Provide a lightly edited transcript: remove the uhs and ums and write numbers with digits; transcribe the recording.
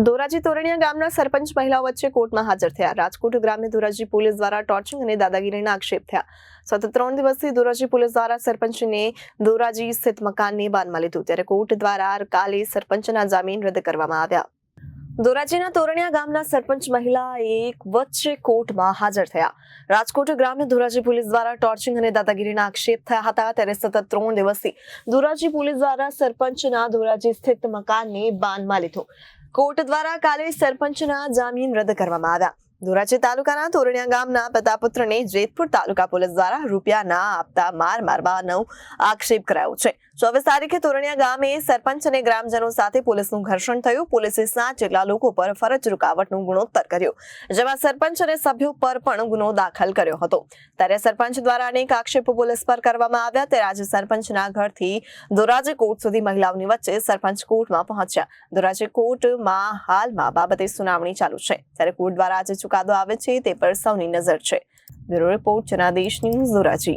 ધોરાજી તોરણિયા ગામના સરપંચ મહિલાઓ વચ્ચે કોર્ટમાં હાજર થયા. રાજકોટ ગ્રામ્ય ધોરાજી પોલીસ દ્વારા ટોર્ચિંગ અને દાદાગીરીના આક્ષેપ થયા. સતત 3 દિવસથી ધોરાજી પોલીસ દ્વારા સરપંચને ધોરાજી સ્થિત મકાનને બાનમાં લીધું, ત્યારે કોર્ટ દ્વારા કાલે સરપંચના જામીન રદ કરવામાં આવ્યા. ધોરાજીના તોરણિયા ગામના સરપંચ મહિલા એક વચ્ચે કોર્ટમાં હાજર થયા. રાજકોટ ગ્રામ્ય ધોરાજી પોલીસ દ્વારા ટોર્ચિંગ અને દાદાગીરીના આક્ષેપ થયા હતા, ત્યારે સતત 3 દિવસથી ધોરાજી પોલીસ દ્વારા સરપંચના ધોરાજી સ્થિત મકાનને બાનમાં લીધું. કોર્ટ દ્વારા કાલે સરપંચના જામીન રદ કરવામાં આવ્યા. ધોરાજી તાલુકાના તોરણિયા ગામના પિતા-પુત્રને જેતપુર તાલુકા પોલીસ દ્વારા રૂપિયા ના આપતા માર મારવાનો આક્ષેપ કરાયો છે. 24 તારીખે તોરણિયા ગામે સરપંચ અને ગ્રામજનો સાથે પોલીસનું ઘર્ષણ થયું. પોલીસે 7 જેટલા લોકો પર ફરજ રૂકાવટનો ગુણોત્તર કર્યો, જેમાં સરપંચ અને સભ્યો પર પણ ગુનો દાખલ કર્યો હતો. ત્યારે સરપંચ દ્વારા અનેક આક્ષેપો પોલીસ પર કરવામાં આવ્યા. ત્યારે આજે સરપંચના ઘરથી ધોરાજી કોર્ટ સુધી મહિલાઓની વચ્ચે સરપંચ કોર્ટમાં પહોંચ્યા. ધોરાજી કોર્ટમાં હાલમાં બાબતે સુનાવણી ચાલુ છે, ત્યારે કોર્ટ દ્વારા આજે ચુકાદો આવે છે તે પર સૌની નજર છે. Bureau report Janadesh news Dhoraji.